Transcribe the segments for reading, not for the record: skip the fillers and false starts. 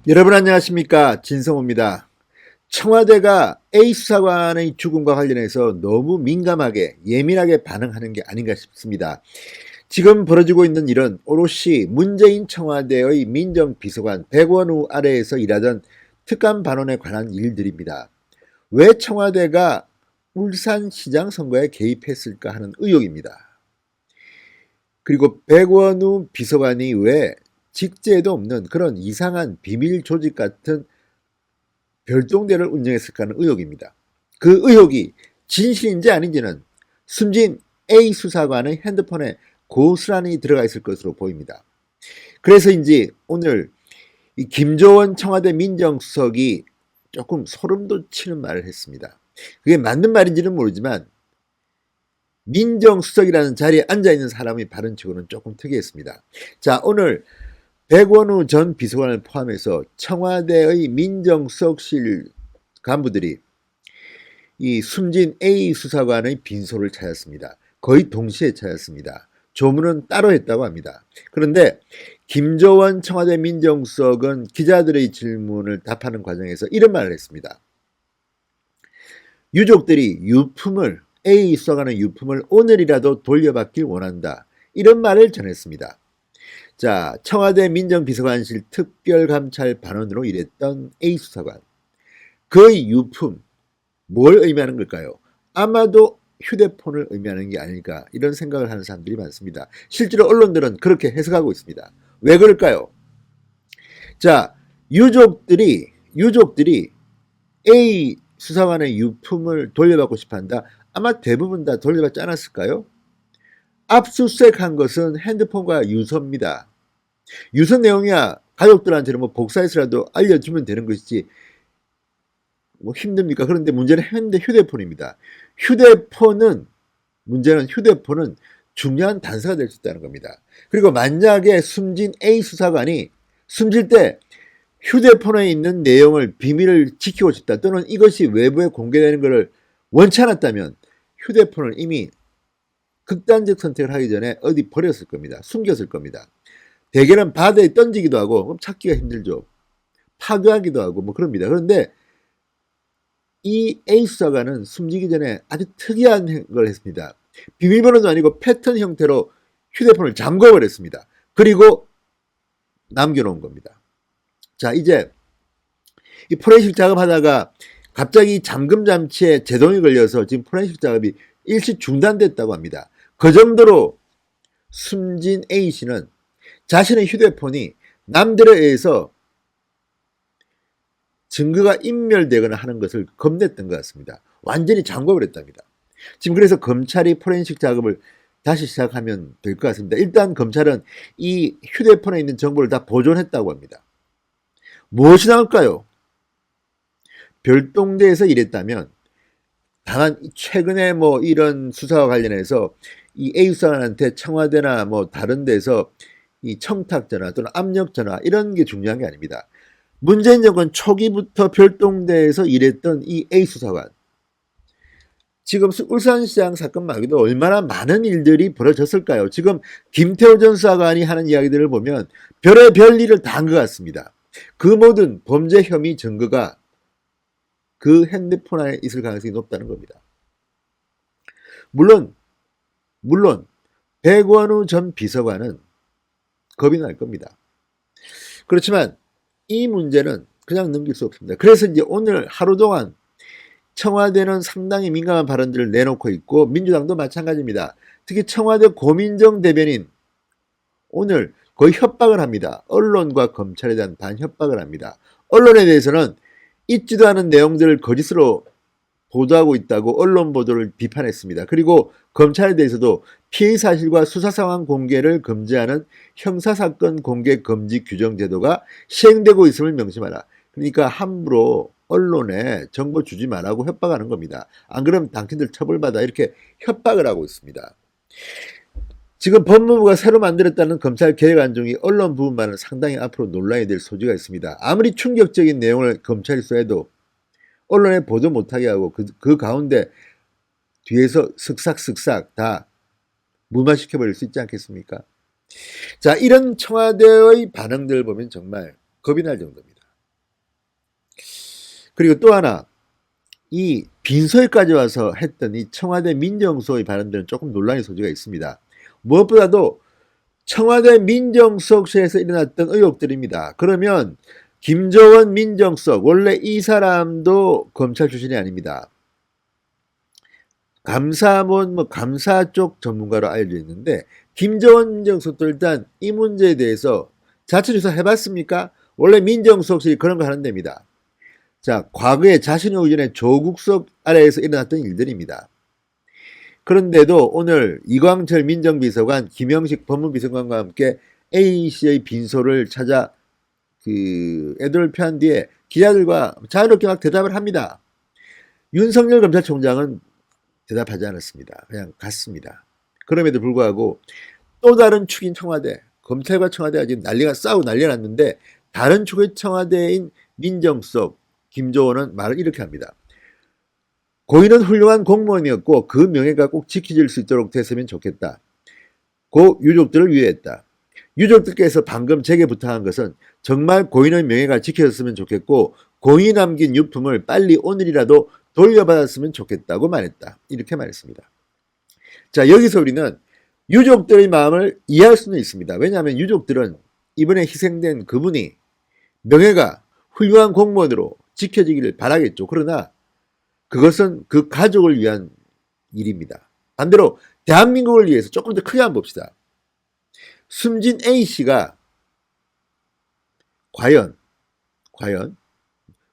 여러분 안녕하십니까, 진성호입니다. 청와대가 A 수사관의 죽음과 관련해서 너무 민감하게 예민하게 반응하는 게 아닌가 싶습니다. 지금 벌어지고 있는 일은 오롯이 문재인 청와대의 민정비서관 백원우 아래에서 일하던 특감 반원에 관한 일들입니다. 왜 청와대가 울산시장 선거에 개입했을까 하는 의혹입니다. 그리고 백원우 비서관이 왜 직제에도 없는 그런 이상한 비밀 조직 같은 별동대를 운영했을까 하는 의혹입니다. 그 의혹이 진실인지 아닌지는 숨진 A 수사관의 핸드폰에 고스란히 들어가 있을 것으로 보입니다. 그래서인지 오늘 이 김조원 청와대 민정수석이 조금 소름 돋치는 말을 했습니다. 그게 맞는 말인지는 모르지만 민정수석이라는 자리에 앉아있는 사람이 바른 척으로는 조금 특이했습니다. 자, 오늘 백원우 전 비서관을 포함해서 청와대의 민정수석실 간부들이 이 숨진 A 수사관의 빈소를 찾았습니다. 거의 동시에 찾았습니다. 조문은 따로 했다고 합니다. 그런데 김조원 청와대 민정수석은 기자들의 질문을 답하는 과정에서 이런 말을 했습니다. 유족들이 A 수사관의 유품을 오늘이라도 돌려받길 원한다. 이런 말을 전했습니다. 자, 청와대 민정비서관실 특별감찰 반원으로 일했던 A 수사관. 그의 유품, 뭘 의미하는 걸까요? 아마도 휴대폰을 의미하는 게 아닐까, 이런 생각을 하는 사람들이 많습니다. 실제로 언론들은 그렇게 해석하고 있습니다. 왜 그럴까요? 자, 유족들이 A 수사관의 유품을 돌려받고 싶어 한다. 아마 대부분 다 돌려받지 않았을까요? 압수수색한 것은 핸드폰과 유서입니다. 유서 내용이야 가족들한테는 뭐 복사해서라도 알려주면 되는 것이지 뭐 힘듭니까? 그런데 문제는 휴대폰입니다. 문제는 휴대폰은 중요한 단서가 될 수 있다는 겁니다. 그리고 만약에 숨진 A 수사관이 숨질 때 휴대폰에 있는 내용을 비밀을 지키고 싶다, 또는 이것이 외부에 공개되는 것을 원치 않았다면 휴대폰을 이미 극단적 선택을 하기 전에 어디 버렸을 겁니다. 숨겼을 겁니다. 대개는 바다에 던지기도 하고 찾기가 힘들죠. 파괴하기도 하고 뭐 그럽니다. 그런데 이 A 수사관은 숨지기 전에 아주 특이한 걸 했습니다. 비밀번호도 아니고 패턴 형태로 휴대폰을 잠궈버렸습니다. 그리고 남겨놓은 겁니다. 자, 이제 이 포렌식 작업하다가 갑자기 잠금 장치에 제동이 걸려서 지금 포렌식 작업이 일시 중단됐다고 합니다. 그 정도로 숨진 A씨는 자신의 휴대폰이 남들에 의해서 증거가 인멸되거나 하는 것을 겁냈던 것 같습니다. 완전히 잠궈버렸답니다. 지금 그래서 검찰이 포렌식 작업을 다시 시작하면 될 것 같습니다. 일단 검찰은 이 휴대폰에 있는 정보를 다 보존했다고 합니다. 무엇이 나올까요? 별동대에서 일했다면 다만 최근에 뭐 이런 수사와 관련해서 이 A 수사관한테 청와대나 뭐 다른 데서 이 청탁 전화 또는 압력 전화 이런 게 중요한 게 아닙니다. 문재인 정권 초기부터 별동대에서 일했던 이 A 수사관, 지금 울산시장 사건 말고도 얼마나 많은 일들이 벌어졌을까요? 지금 김태호 전 수사관이 하는 이야기들을 보면 별의 별 일을 다 한 것 같습니다. 그 모든 범죄 혐의 증거가 그 핸드폰 안에 있을 가능성이 높다는 겁니다. 물론 백원우 전 비서관은 겁이 날 겁니다. 그렇지만 이 문제는 그냥 넘길 수 없습니다. 그래서 이제 오늘 하루 동안 청와대는 상당히 민감한 발언들을 내놓고 있고 민주당도 마찬가지입니다. 특히 청와대 고민정 대변인 오늘 거의 협박을 합니다. 언론과 검찰에 대한 반협박을 합니다. 언론에 대해서는 있지도 않은 내용들을 거짓으로 보도하고 있다고 언론 보도를 비판했습니다. 그리고 검찰에 대해서도 피의 사실과 수사 상황 공개를 금지하는 형사사건 공개 금지 규정 제도가 시행되고 있음을 명심하라. 그러니까 함부로 언론에 정보 주지 말라고 협박하는 겁니다. 안 그러면 당신들 처벌받아, 이렇게 협박을 하고 있습니다. 지금 법무부가 새로 만들었다는 검찰 개혁안 중에 언론 부분만은 상당히 앞으로 논란이 될 소지가 있습니다. 아무리 충격적인 내용을 검찰이 써도 언론에 보도 못하게 하고 그 가운데 뒤에서 슥싹슥싹 다 무마시켜버릴 수 있지 않겠습니까? 자, 이런 청와대의 반응들을 보면 정말 겁이 날 정도입니다. 그리고 또 하나, 이 빈소에까지 와서 했던 이 청와대 민정수석의 발언들은 조금 논란의 소지가 있습니다. 무엇보다도 청와대 민정수석실에서 일어났던 의혹들입니다. 그러면 김조원 민정수석, 원래 이 사람도 검찰 출신이 아닙니다. 감사원, 감사 쪽 전문가로 알려져 있는데, 김조원 민정수석도 일단 이 문제에 대해서 자체 조사 해봤습니까? 원래 민정수석실이 그런 거 하는 데입니다. 자, 과거에 자신의 의전에 조국석 아래에서 일어났던 일들입니다. 그런데도 오늘 이광철 민정비서관, 김영식 법무비서관과 함께 A씨의 빈소를 찾아 애도를 표한 뒤에 기자들과 자유롭게 막 대답을 합니다. 윤석열 검찰총장은 대답하지 않았습니다. 그냥 갔습니다. 그럼에도 불구하고 또 다른 축인 청와대, 검찰과 청와대가 지금 싸우고 난리가 났는데, 다른 축의 청와대인 민정수석 김조원은 말을 이렇게 합니다. 고인은 훌륭한 공무원이었고 그 명예가 꼭 지켜질 수 있도록 됐으면 좋겠다. 고 유족들을 위해했다. 유족들께서 방금 제게 부탁한 것은 정말 고인의 명예가 지켜졌으면 좋겠고 고인이 남긴 유품을 빨리 오늘이라도 돌려받았으면 좋겠다고 말했다. 이렇게 말했습니다. 자, 여기서 우리는 유족들의 마음을 이해할 수는 있습니다. 왜냐하면 유족들은 이번에 희생된 그분이 명예가 훌륭한 공무원으로 지켜지기를 바라겠죠. 그러나 그것은 그 가족을 위한 일입니다. 반대로 대한민국을 위해서 조금 더 크게 한번 봅시다. 숨진 A씨가 과연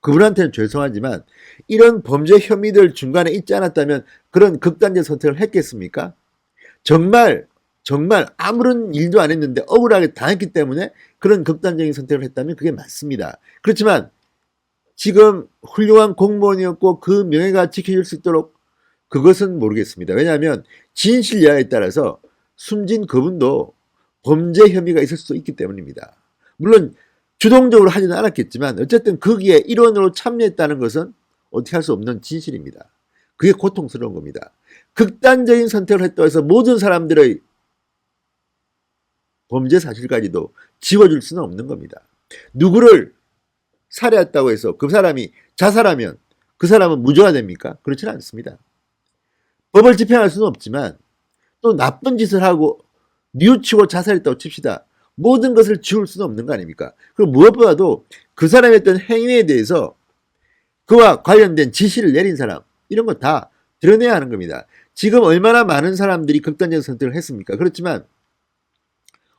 그분한테는 죄송하지만 이런 범죄 혐의들 중간에 있지 않았다면 그런 극단적 선택을 했겠습니까? 정말 아무런 일도 안 했는데 억울하게 당했기 때문에 그런 극단적인 선택을 했다면 그게 맞습니다. 그렇지만 지금 훌륭한 공무원이었고 그 명예가 지켜질 수 있도록, 그것은 모르겠습니다. 왜냐하면 진실 여하에 따라서 숨진 그분도 범죄 혐의가 있을 수 있기 때문입니다. 물론 주동적으로 하지는 않았겠지만 어쨌든 거기에 일원으로 참여했다는 것은 어떻게 할 수 없는 진실입니다. 그게 고통스러운 겁니다. 극단적인 선택을 했다고 해서 모든 사람들의 범죄 사실까지도 지워줄 수는 없는 겁니다. 누구를 살해했다고 해서 그 사람이 자살하면 그 사람은 무죄가 됩니까? 그렇지는 않습니다. 법을 집행할 수는 없지만 또 나쁜 짓을 하고 뉘우치고 자살했다고 칩시다. 모든 것을 지울 수는 없는 거 아닙니까? 그리고 무엇보다도 그 사람의 어떤 행위에 대해서 그와 관련된 지시를 내린 사람, 이런 거 다 드러내야 하는 겁니다. 지금 얼마나 많은 사람들이 극단적 선택을 했습니까? 그렇지만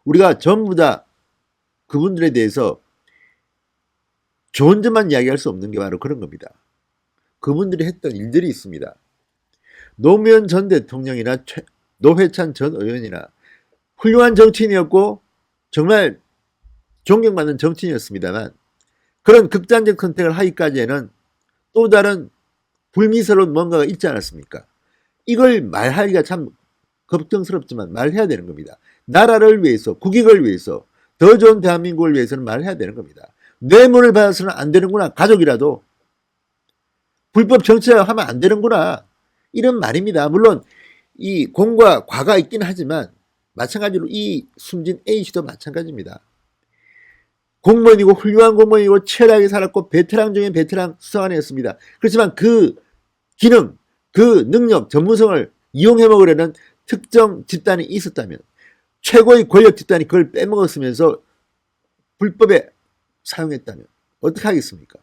우리가 전부 다 그분들에 대해서 좋은 점만 이야기할 수 없는 게 바로 그런 겁니다. 그분들이 했던 일들이 있습니다. 노무현 전 대통령이나 노회찬 전 의원이나 훌륭한 정치인이었고 정말 존경받는 정치인이었습니다만 그런 극단적 선택을 하기까지에는 또 다른 불미스러운 뭔가가 있지 않았습니까? 이걸 말하기가 참 걱정스럽지만 말해야 되는 겁니다. 나라를 위해서, 국익을 위해서, 더 좋은 대한민국을 위해서는 말해야 되는 겁니다. 뇌물을 받아서는 안 되는구나. 가족이라도 불법 정치하면 안 되는구나. 이런 말입니다. 물론 이 공과 과가 있긴 하지만 마찬가지로 이 숨진 A씨도 마찬가지입니다. 공무원이고 훌륭한 공무원이고 치열하게 살았고 베테랑 중에 베테랑 수사관이었습니다. 그렇지만 그 기능, 그 능력, 전문성을 이용해 먹으려는 특정 집단이 있었다면, 최고의 권력 집단이 그걸 빼먹었으면서 불법에 사용했다면 어떻게 하겠습니까?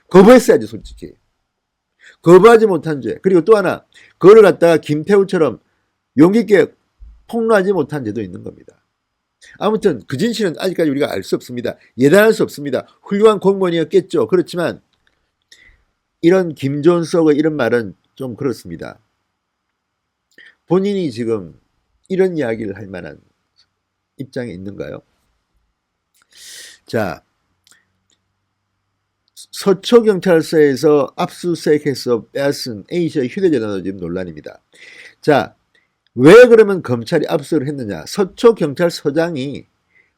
거부했어야지, 솔직히. 거부하지 못한 죄. 그리고 또 하나, 그거를 갖다가 김태우처럼 용기 있게 폭로하지 못한 죄도 있는 겁니다. 아무튼 그 진실은 아직까지 우리가 알 수 없습니다. 예단할 수 없습니다. 훌륭한 공무원이었겠죠. 그렇지만 이런 김존석의 이런 말은 좀 그렇습니다. 본인이 지금 이런 이야기를 할 만한 입장에 있는가요? 자, 서초경찰서에서 압수수색해서 빼앗은 A씨의 휴대전화도 지금 논란입니다. 자, 왜 그러면 검찰이 압수를 했느냐? 서초경찰서장이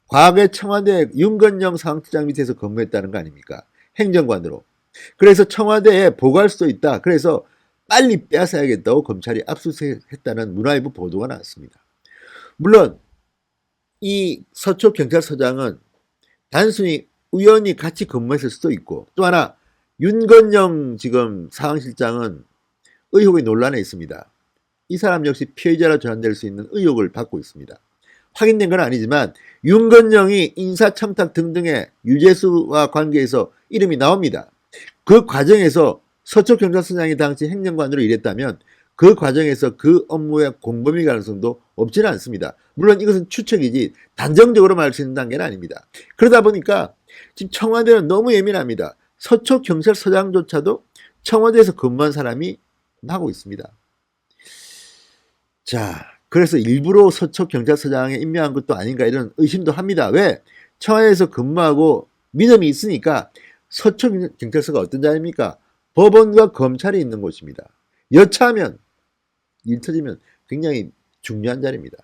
과거에 청와대 윤건영 상황팀장 밑에서 근무했다는 거 아닙니까? 행정관으로. 그래서 청와대에 보고할 수도 있다. 그래서 빨리 빼앗아야겠다고 검찰이 압수수색했다는 문화일보 보도가 나왔습니다. 물론 이 서초경찰서장은 단순히 우연히 같이 근무했을 수도 있고, 또 하나 윤건영 지금 상황실장은 의혹의 논란에 있습니다. 이 사람 역시 피해자로 전환될 수 있는 의혹을 받고 있습니다. 확인된 건 아니지만 윤건영이 인사청탁 등등의 유재수와 관계에서 이름이 나옵니다. 그 과정에서 서초경찰서장이 당시 행정관으로 일했다면 그 과정에서 그 업무의 공범일 가능성도 없지는 않습니다. 물론 이것은 추측이지 단정적으로 말할 수 있는 단계는 아닙니다. 그러다 보니까 지금 청와대는 너무 예민합니다. 서초경찰서장조차도 청와대에서 근무한 사람이 나고 있습니다. 자, 그래서 일부러 서초경찰서장에 임명한 것도 아닌가 이런 의심도 합니다. 왜? 청와대에서 근무하고 믿음이 있으니까. 서초경찰서가 어떤 자리입니까? 법원과 검찰이 있는 곳입니다. 여차하면 일 터지면 굉장히 중요한 자리입니다.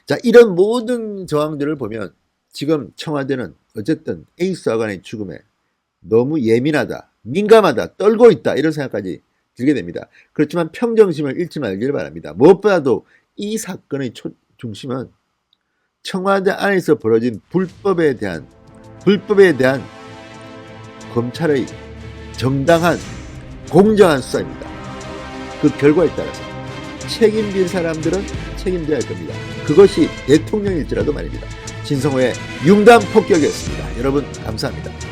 자, 이런 모든 정황들을 보면 지금 청와대는 어쨌든 A 수사관의 죽음에 너무 예민하다, 민감하다, 떨고 있다 이런 생각까지 들게 됩니다. 그렇지만 평정심을 잃지 말길 바랍니다. 무엇보다도 이 사건의 중심은 청와대 안에서 벌어진 불법에 대한 검찰의 정당한 공정한 수사입니다. 그 결과에 따라서 책임질 사람들은 책임져야 할 겁니다. 그것이 대통령일지라도 말입니다. 진성호의 융단 폭격이었습니다. 여러분 감사합니다.